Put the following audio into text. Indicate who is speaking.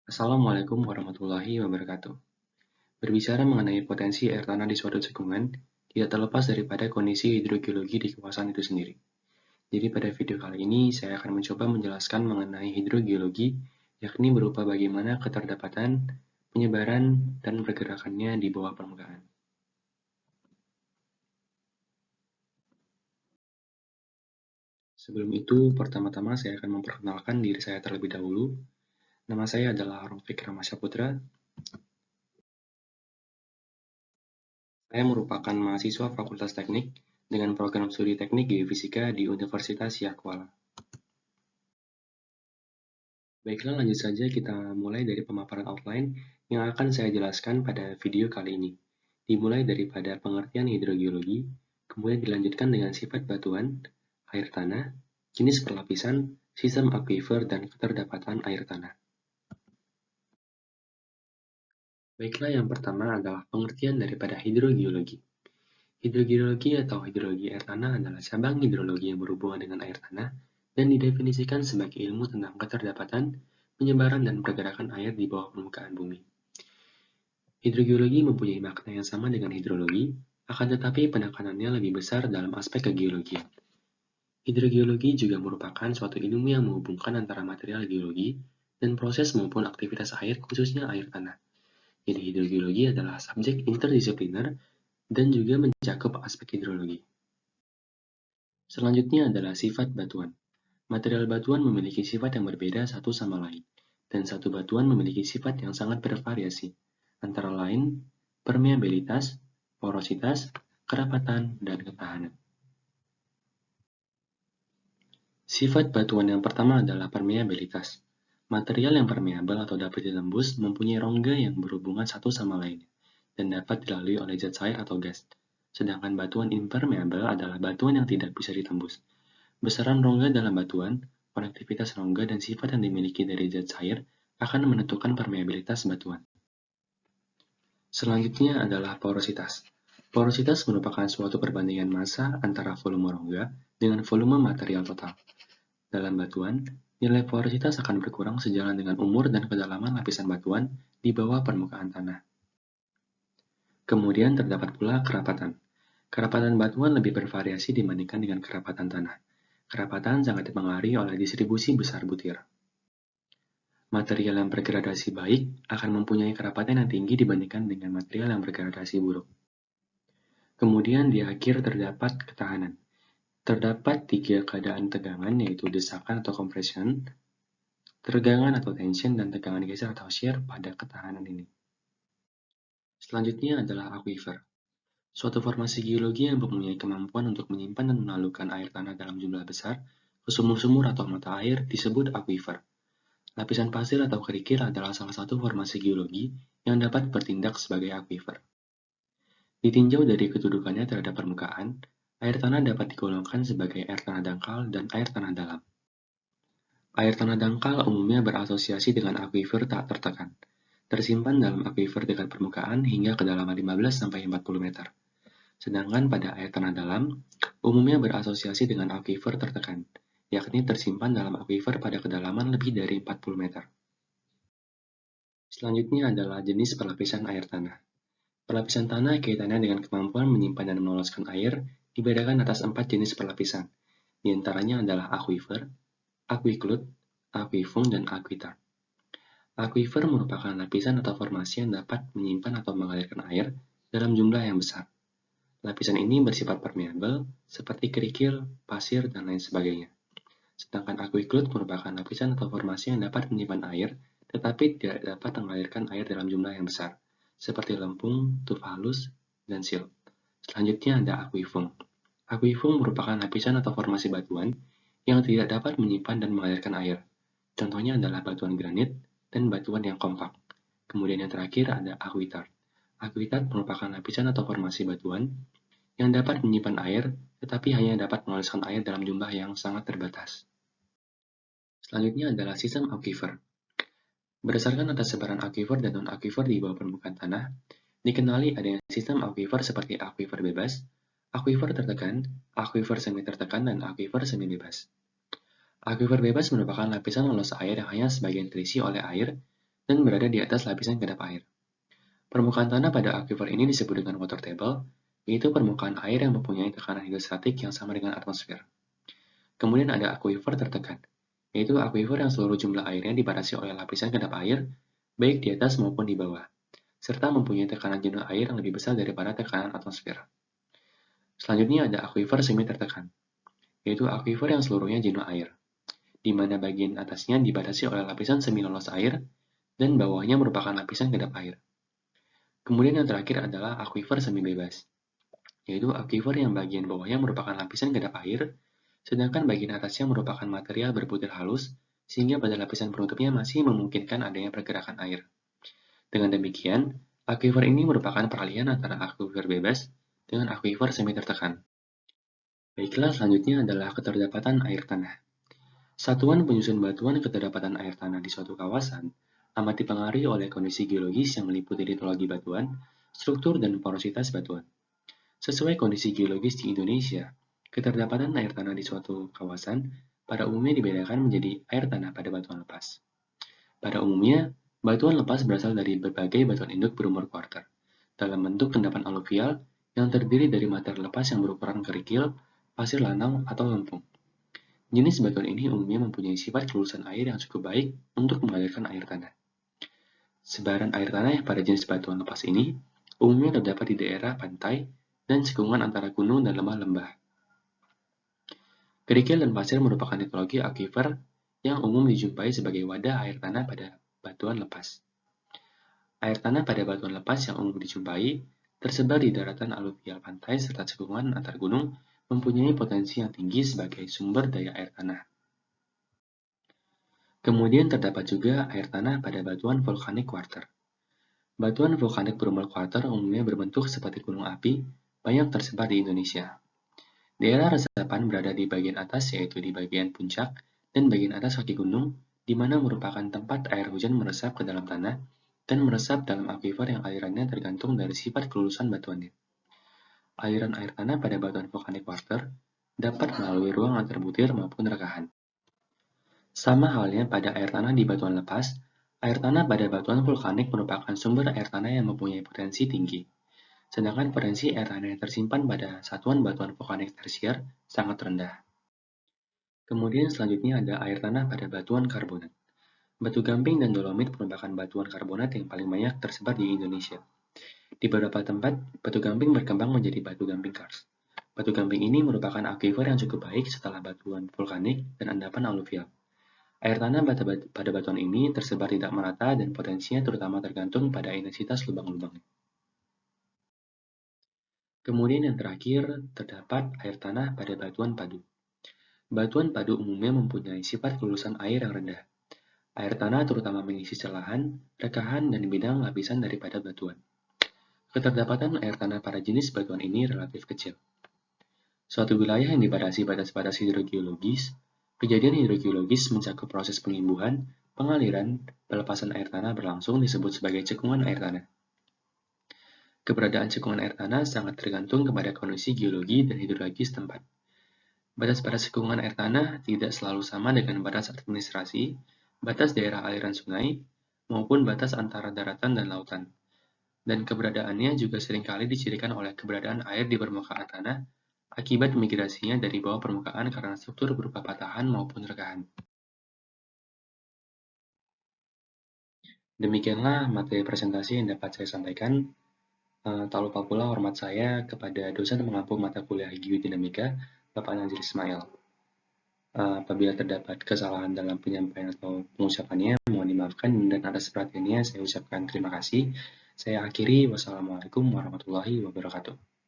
Speaker 1: Assalamualaikum warahmatullahi wabarakatuh. Berbicara mengenai potensi air tanah di suatu cekungan, tidak terlepas daripada kondisi hidrogeologi di kawasan itu sendiri. Jadi pada video kali ini, saya akan mencoba menjelaskan mengenai hidrogeologi, yakni berupa bagaimana keterdapatan, penyebaran, dan pergerakannya di bawah permukaan. Sebelum itu, pertama-tama saya akan memperkenalkan diri saya terlebih dahulu. Nama saya adalah Rafiq Ramasyaputra. Saya merupakan mahasiswa Fakultas Teknik dengan program studi Teknik Geofisika di Universitas Yakwala. Baiklah, lanjut saja kita mulai dari pemaparan outline yang akan saya jelaskan pada video kali ini. Dimulai daripada pengertian hidrogeologi, kemudian dilanjutkan dengan sifat batuan, air tanah, jenis perlapisan, sistem aquifer, dan keterdapatan air tanah. Baiklah, yang pertama adalah pengertian daripada hidrogeologi. Hidrogeologi atau hidrologi air tanah adalah cabang hidrologi yang berhubungan dengan air tanah dan didefinisikan sebagai ilmu tentang keterdapatan, penyebaran, dan pergerakan air di bawah permukaan bumi. Hidrogeologi mempunyai makna yang sama dengan hidrologi, akan tetapi penekanannya lebih besar dalam aspek kegeologian. Hidrogeologi juga merupakan suatu ilmu yang menghubungkan antara material geologi dan proses maupun aktivitas air, khususnya air tanah. Jadi hidrogeologi adalah subjek interdisipliner dan juga mencakup aspek hidrologi. Selanjutnya adalah sifat batuan. Material batuan memiliki sifat yang berbeda satu sama lain, dan satu batuan memiliki sifat yang sangat bervariasi, antara lain permeabilitas, porositas, kerapatan, dan ketahanan. Sifat batuan yang pertama adalah permeabilitas. Material yang permeabel atau dapat ditembus mempunyai rongga yang berhubungan satu sama lainnya, dan dapat dilalui oleh zat cair atau gas. Sedangkan batuan impermeabel adalah batuan yang tidak bisa ditembus. Besaran rongga dalam batuan, konektivitas rongga, dan sifat yang dimiliki dari zat cair akan menentukan permeabilitas batuan. Selanjutnya adalah porositas. Porositas merupakan suatu perbandingan massa antara volume rongga dengan volume material total. Dalam batuan, nilai porositas akan berkurang sejalan dengan umur dan kedalaman lapisan batuan di bawah permukaan tanah. Kemudian terdapat pula kerapatan. Kerapatan batuan lebih bervariasi dibandingkan dengan kerapatan tanah. Kerapatan sangat dipengaruhi oleh distribusi besar butir. Material yang bergradasi baik akan mempunyai kerapatan yang tinggi dibandingkan dengan material yang bergradasi buruk. Kemudian di akhir terdapat ketahanan. Terdapat 3 keadaan tegangan, yaitu desakan atau compression, tegangan atau tension, dan tegangan geser atau shear pada ketahanan ini. Selanjutnya adalah aquifer. Suatu formasi geologi yang mempunyai kemampuan untuk menyimpan dan menalurkan air tanah dalam jumlah besar ke sumur-sumur atau mata air disebut aquifer. Lapisan pasir atau kerikil adalah salah satu formasi geologi yang dapat bertindak sebagai aquifer. Ditinjau dari kedudukannya terhadap permukaan, air tanah dapat digolongkan sebagai air tanah dangkal dan air tanah dalam. Air tanah dangkal umumnya berasosiasi dengan aquifer tak tertekan, tersimpan dalam aquifer dekat permukaan hingga kedalaman 15-40 meter. Sedangkan pada air tanah dalam, umumnya berasosiasi dengan aquifer tertekan, yakni tersimpan dalam aquifer pada kedalaman lebih dari 40 meter. Selanjutnya adalah jenis perlapisan air tanah. Perlapisan tanah kaitannya dengan kemampuan menyimpan dan meloloskan air dibedakan atas 4 jenis perlapisan. Di antaranya adalah aquifer, aquiclut, aquifum, dan aquitard. Aquifer merupakan lapisan atau formasi yang dapat menyimpan atau mengalirkan air dalam jumlah yang besar. Lapisan ini bersifat permeabel, seperti kerikil, pasir, dan lain sebagainya. Sedangkan aquiclut merupakan lapisan atau formasi yang dapat menyimpan air, tetapi tidak dapat mengalirkan air dalam jumlah yang besar, seperti lempung, tuf halus, dan silt. Selanjutnya ada aquifum. Aquifum merupakan lapisan atau formasi batuan yang tidak dapat menyimpan dan mengalirkan air. Contohnya adalah batuan granit dan batuan yang kompak. Kemudian yang terakhir ada aquitard. Aquitard merupakan lapisan atau formasi batuan yang dapat menyimpan air, tetapi hanya dapat mengalirkan air dalam jumlah yang sangat terbatas. Selanjutnya adalah sistem aquifer. Berdasarkan atas sebaran aquifer dan non-aquifer di bawah permukaan tanah, dikenali adanya sistem aquifer seperti aquifer bebas, aquifer tertekan, aquifer semi tertekan, dan aquifer semi bebas. Aquifer bebas merupakan lapisan lolos air yang hanya sebagian terisi oleh air dan berada di atas lapisan kedap air. Permukaan tanah pada aquifer ini disebut dengan water table, yaitu permukaan air yang mempunyai tekanan hidrostatik yang sama dengan atmosfer. Kemudian ada aquifer tertekan, yaitu aquifer yang seluruh jumlah airnya dibatasi oleh lapisan kedap air, baik di atas maupun di bawah, serta mempunyai tekanan jenuh air yang lebih besar daripada tekanan atmosfer. Selanjutnya ada aquifer semi tertekan, yaitu aquifer yang seluruhnya jenuh air, di mana bagian atasnya dibatasi oleh lapisan semi lolos air dan bawahnya merupakan lapisan kedap air. Kemudian yang terakhir adalah aquifer semi bebas, yaitu aquifer yang bagian bawahnya merupakan lapisan kedap air, sedangkan bagian atasnya merupakan material berbutir halus, sehingga pada lapisan penutupnya masih memungkinkan adanya pergerakan air. Dengan demikian, aquifer ini merupakan peralihan antara aquifer bebas dengan aquifer semi tertekan. Baiklah, selanjutnya adalah keterdapatan air tanah. Satuan penyusun batuan keterdapatan air tanah di suatu kawasan amat dipengaruhi oleh kondisi geologis yang meliputi litologi batuan, struktur, dan porositas batuan. Sesuai kondisi geologis di Indonesia, keterdapatan air tanah di suatu kawasan pada umumnya dibedakan menjadi air tanah pada batuan lepas. Pada umumnya, batuan lepas berasal dari berbagai batuan induk berumur kuarter, dalam bentuk endapan aluvial yang terdiri dari materi lepas yang berukuran kerikil, pasir lanau, atau lempung. Jenis batuan ini umumnya mempunyai sifat kelulusan air yang cukup baik untuk mengalirkan air tanah. Sebaran air tanah pada jenis batuan lepas ini umumnya terdapat di daerah pantai dan cekungan antara gunung dan lembah-lembah. Kerikil dan pasir merupakan litologi aquifer yang umum dijumpai sebagai wadah air tanah pada batuan lepas. Air tanah pada batuan lepas yang umum dijumpai tersebar di daratan aluvial pantai serta cekungan antar gunung mempunyai potensi yang tinggi sebagai sumber daya air tanah. Kemudian terdapat juga air tanah pada batuan vulkanik quarter. Batuan vulkanik berumur quarter umumnya berbentuk seperti gunung api, banyak tersebar di Indonesia. Daerah resapan berada di bagian atas yaitu di bagian puncak dan bagian atas kaki gunung, di mana merupakan tempat air hujan meresap ke dalam tanah dan meresap dalam aquifer yang alirannya tergantung dari sifat kelulusan batuannya. Aliran air tanah pada batuan vulkanik quarter dapat melalui ruang antar butir maupun rekahan. Sama halnya pada air tanah di batuan lepas, air tanah pada batuan vulkanik merupakan sumber air tanah yang mempunyai potensi tinggi, sedangkan potensi air tanah yang tersimpan pada satuan batuan vulkanik tersier sangat rendah. Kemudian selanjutnya ada air tanah pada batuan karbonat. Batu gamping dan dolomit merupakan batuan karbonat yang paling banyak tersebar di Indonesia. Di beberapa tempat, batu gamping berkembang menjadi batu gamping kars. Batu gamping ini merupakan aquifer yang cukup baik setelah batuan vulkanik dan endapan aluvial. Air tanah pada batuan ini tersebar tidak merata dan potensinya terutama tergantung pada intensitas lubang-lubangnya. Kemudian yang terakhir, terdapat air tanah pada batuan padu. Batuan padu umumnya mempunyai sifat kelulusan air yang rendah. Air tanah terutama mengisi celahan, rekahan, dan bidang lapisan daripada batuan. Keterdapatan air tanah pada jenis batuan ini relatif kecil. Suatu wilayah yang dibatasi batas-batas hidrogeologis, kejadian hidrogeologis mencakup proses penimbuhan, pengaliran, pelepasan air tanah berlangsung disebut sebagai cekungan air tanah. Keberadaan cekungan air tanah sangat tergantung kepada kondisi geologi dan hidrologi setempat. Batas-batas cekungan air tanah tidak selalu sama dengan batas administrasi, batas daerah aliran sungai, maupun batas antara daratan dan lautan. Dan keberadaannya juga seringkali dicirikan oleh keberadaan air di permukaan tanah akibat migrasinya dari bawah permukaan karena struktur berupa patahan maupun rekahan. Demikianlah materi presentasi yang dapat saya sampaikan. Tak lupa pula hormat saya kepada dosen pengampu mata kuliah Geodinamika, Bapak Nazir Ismail. Apabila terdapat kesalahan dalam penyampaian atau pengucapannya, mohon dimaafkan dan atas perhatiannya saya ucapkan terima kasih. Saya akhiri, wassalamualaikum warahmatullahi wabarakatuh.